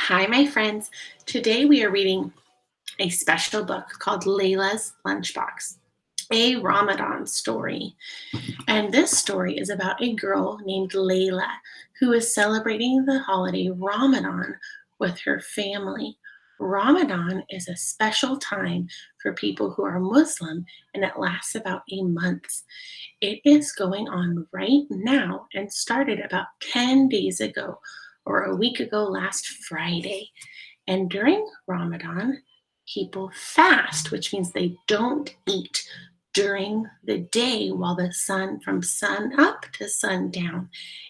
Hi, my friends. Today we are reading a special book called Lailah's Lunchbox, a Ramadan story. And this story is about a girl named Lailah who is celebrating the holiday Ramadan with her family. Ramadan is a special time for people who are Muslim and it lasts about a month. It is going on right now and started about 10 days ago or a week ago last Friday. And during Ramadan, people fast, which means they don't eat during the day while the sun from sun up to sundown.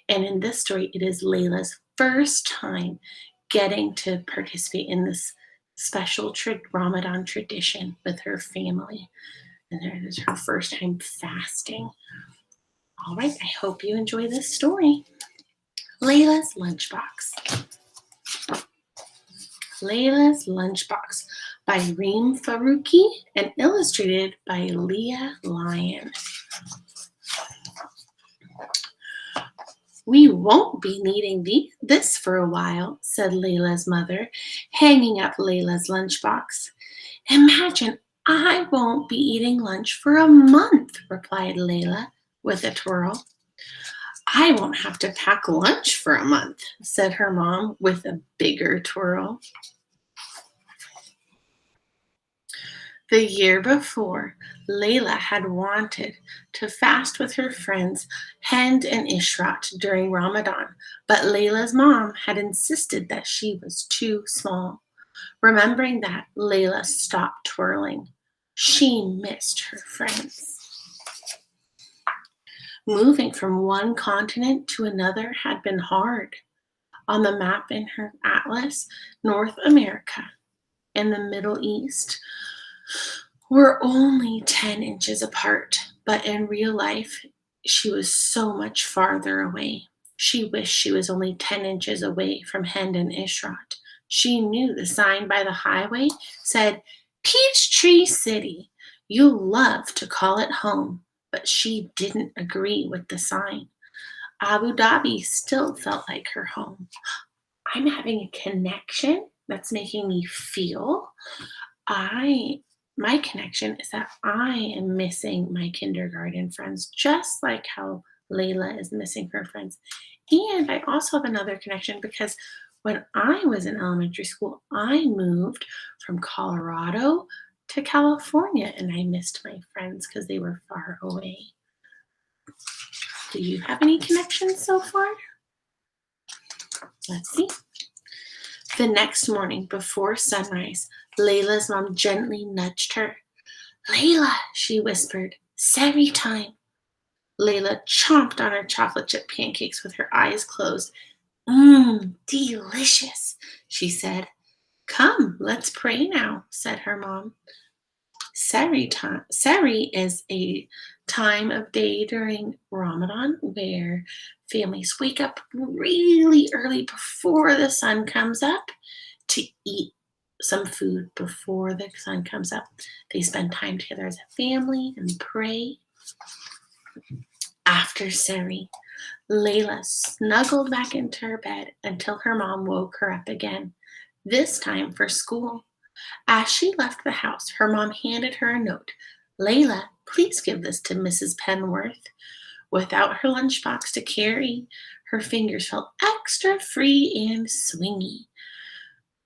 And in this story, it is Lailah's first time getting to participate in this special Ramadan tradition with her family. And it is her first time fasting. All right, I hope you enjoy this story. Lailah's Lunchbox. Lailah's Lunchbox by Reem Faruqi and illustrated by Leah Lyon. We won't be needing this for a while, said Lailah's mother, hanging up Lailah's lunchbox. Imagine I won't be eating lunch for a month, replied Lailah with a twirl. I won't have to pack lunch for a month, said her mom with a bigger twirl. The year before, Lailah had wanted to fast with her friends Hind and Ishrat during Ramadan, but Lailah's mom had insisted that she was too small. Remembering that, Lailah stopped twirling. She missed her friends. Moving from one continent to another had been hard. On the map in her atlas, North America and the Middle East were only 10 inches apart, but in real life, she was so much farther away. She wished she was only 10 inches away from Hind and Ishrat. She knew the sign by the highway said, Peachtree City. You'll love to call it home, but she didn't agree with the sign. Abu Dhabi still felt like her home. I'm having a connection that's making me feel my connection is that I am missing my kindergarten friends, just like how Lailah is missing her friends. And I also have another connection because when I was in elementary school, I moved from Colorado to California and I missed my friends because they were far away. Do you have any connections so far? Let's see. The next morning, before sunrise, Lailah's mom gently nudged her. Lailah, she whispered, Sehri time. Lailah chomped on her chocolate chip pancakes with her eyes closed. Delicious, she said. Come, let's pray now, said her mom. Sehri is a time of day during Ramadan where families wake up really early before the sun comes up to eat some food before the sun comes up. They spend time together as a family and pray. After Sehri, Lailah snuggled back into her bed until her mom woke her up again, this time for school. As she left the house, her mom handed her a note. Lailah, please give this to Mrs. Penworth. Without her lunchbox to carry, her fingers felt extra free and swingy.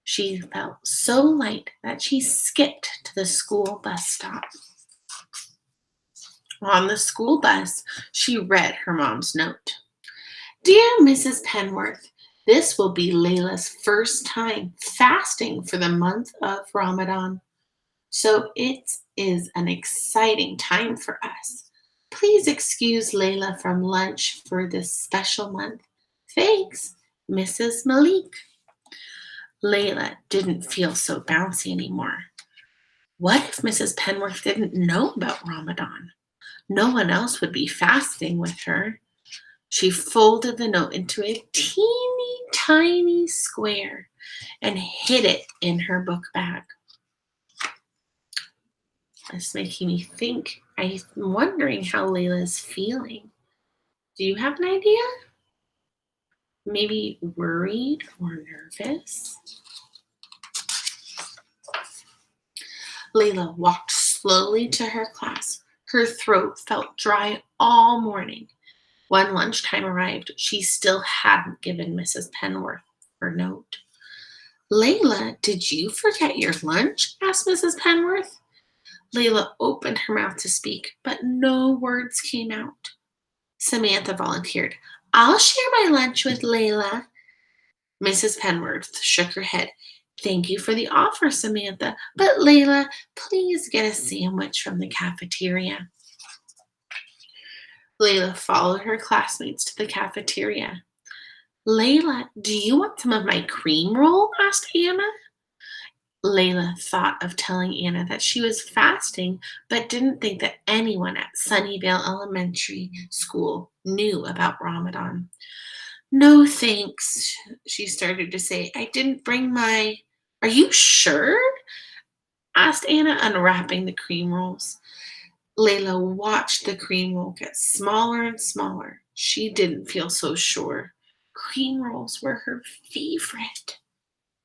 She felt so light that she skipped to the school bus stop. On the school bus, she read her mom's note. Dear Mrs. Penworth, this will be Lailah's first time fasting for the month of Ramadan. So it is an exciting time for us. Please excuse Lailah from lunch for this special month. Thanks, Mrs. Malik. Lailah didn't feel so bouncy anymore. What if Mrs. Penworth didn't know about Ramadan? No one else would be fasting with her. She folded the note into a teeny tiny square and hid it in her book bag. It's making me think. I'm wondering how Lailah's feeling. Do you have an idea? maybe worried or nervous. Lailah walked slowly to her class. Her throat felt dry all morning. When lunchtime arrived, she still hadn't given Mrs. Penworth her note. "Lailah, did you forget your lunch?" asked Mrs. Penworth. Lailah opened her mouth to speak, but no words came out. Samantha volunteered. "I'll share my lunch with Lailah." Mrs. Penworth shook her head. "Thank you for the offer, Samantha, but Lailah, please get a sandwich from the cafeteria." Lailah followed her classmates to the cafeteria. "Lailah, do you want some of my cream roll?" asked Anna. Lailah thought of telling Anna that she was fasting, but didn't think that anyone at Sunnyvale Elementary School knew about Ramadan. "No, thanks," she started to say. "I didn't bring my—" "Are you sure?" asked Anna, unwrapping the cream rolls. Lailah watched the cream roll get smaller and smaller. She didn't feel so sure. Cream rolls were her favorite.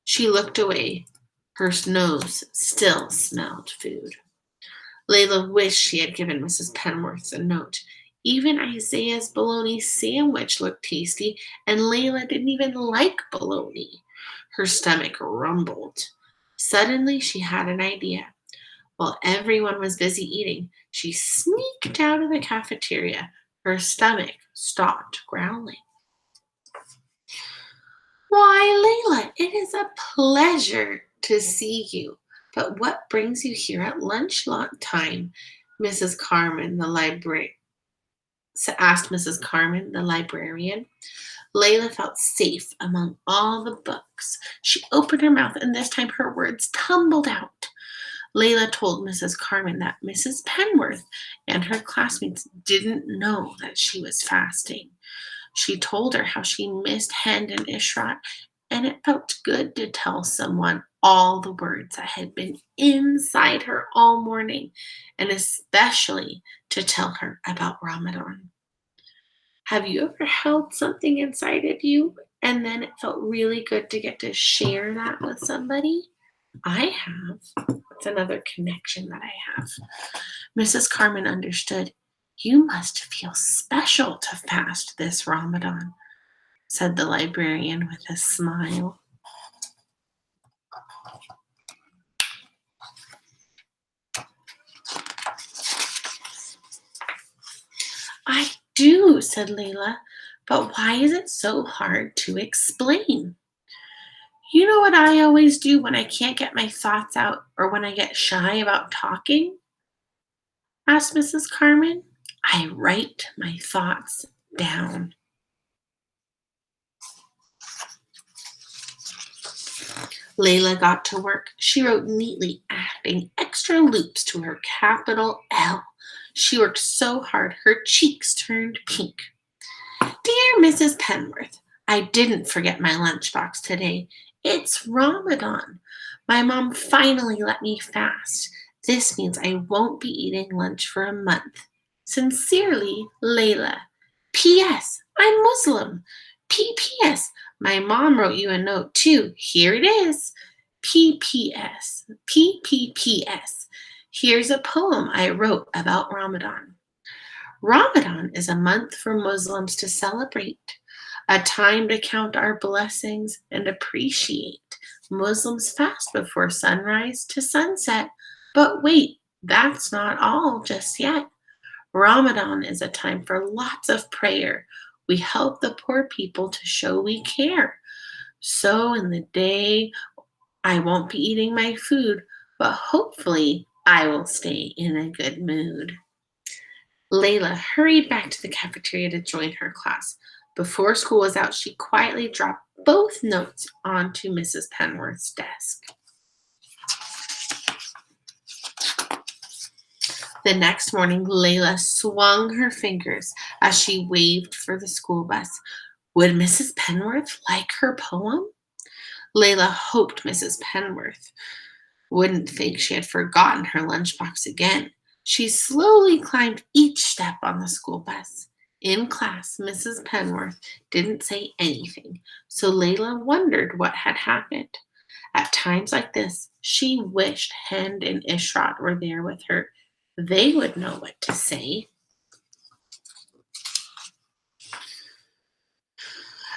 She looked away. Her nose still smelled food. Lailah wished she had given Mrs. Penworth a note. Even Isaiah's bologna sandwich looked tasty, and Lailah didn't even like bologna. Her stomach rumbled. Suddenly, she had an idea. While everyone was busy eating, she sneaked out of the cafeteria. Her stomach stopped growling. "Why, Lailah, it is a pleasure to see you. But what brings you here at lunch time?" Mrs. Carmen, the library asked Mrs. Carmen, the librarian. Lailah felt safe among all the books. She opened her mouth, and this time her words tumbled out. Lailah told Mrs. Carmen that Mrs. Penworth and her classmates didn't know that she was fasting. She told her how she missed Hend and Ishrat, and it felt good to tell someone all the words that had been inside her all morning, and especially to tell her about Ramadan. Have you ever held something inside of you and then it felt really good to get to share that with somebody? I have. It's another connection that I have. Mrs. Carmen understood. "You must feel special to fast this Ramadan," said the librarian with a smile. "I do," said Lailah, "but why is it so hard to explain?" "You know what I always do when I can't get my thoughts out or when I get shy about talking?" asked Mrs. Carmen. "I write my thoughts down." Lailah got to work. She wrote neatly, adding extra loops to her capital L. She worked so hard her cheeks turned pink. "Dear Mrs. Penworth, I didn't forget my lunchbox today. It's Ramadan. My mom finally let me fast. This means I won't be eating lunch for a month. Sincerely, Lailah. P.S. I'm Muslim. P.P.S. My mom wrote you a note too. Here it is. P.P.S. P.P.P.S. Here's a poem I wrote about Ramadan. Ramadan is a month for Muslims to celebrate, a time to count our blessings and appreciate. Muslims fast before sunrise to sunset. But wait, that's not all just yet. Ramadan is a time for lots of prayer. We help the poor people to show we care. So in the day, I won't be eating my food, but hopefully I will stay in a good mood. Lailah hurried back to the cafeteria to join her class. Before school was out, she quietly dropped both notes onto Mrs. Penworth's desk. The next morning, Lailah swung her fingers as she waved for the school bus. Would Mrs. Penworth like her poem? Lailah hoped Mrs. Penworth wouldn't think she had forgotten her lunchbox again. She slowly climbed each step on the school bus. In class, Mrs. Penworth didn't say anything, so Layla wondered what had happened. At times like this, she wished Hend and Ishrod were there with her. They would know what to say.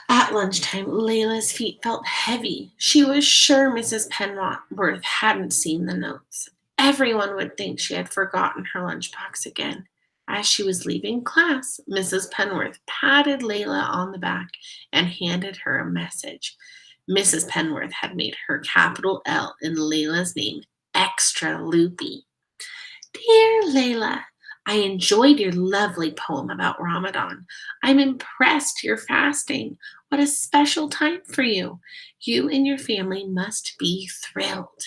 At lunchtime, Layla's feet felt heavy. She was sure Mrs. Penworth hadn't seen the notes. Everyone would think she had forgotten her lunchbox again. As she was leaving class, Mrs. Penworth patted Layla on the back and handed her a message. Mrs. Penworth had made her capital L in Layla's name extra loopy. Dear Layla, I enjoyed your lovely poem about Ramadan. I'm impressed you're fasting. What a special time for you. You and your family must be thrilled.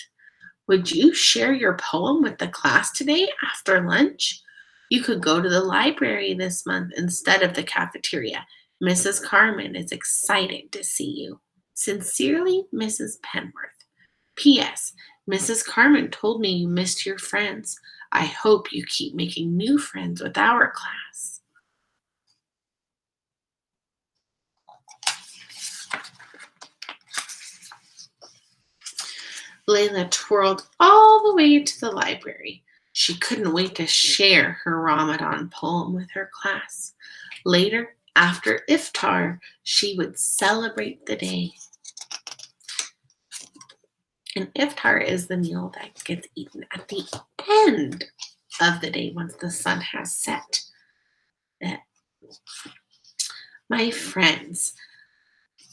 Would you share your poem with the class today after lunch? You could go to the library this month instead of the cafeteria. Mrs. Carmen is excited to see you. Sincerely, Mrs. Penworth. P.S. Mrs. Carmen told me you missed your friends. I hope you keep making new friends with our class. Layla twirled all the way to the library. She couldn't wait to share her Ramadan poem with her class. Later, after iftar, she would celebrate the day. And iftar is the meal that gets eaten at the end of the day once the sun has set. My friends,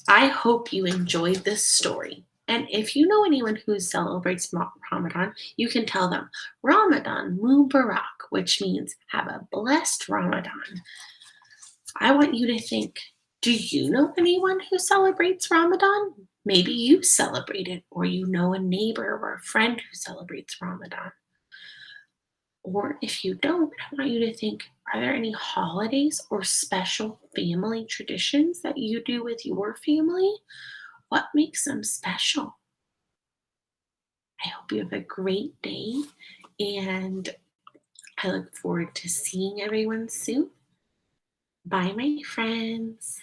I hope you enjoyed this story. And if you know anyone who celebrates Ramadan, you can tell them Ramadan Mubarak, which means have a blessed Ramadan. I want you to think, do you know anyone who celebrates Ramadan? Maybe you celebrate it, or you know a neighbor or a friend who celebrates Ramadan. Or if you don't, I want you to think, are there any holidays or special family traditions that you do with your family? What makes them special? I hope you have a great day, and I look forward to seeing everyone soon. Bye, my friends.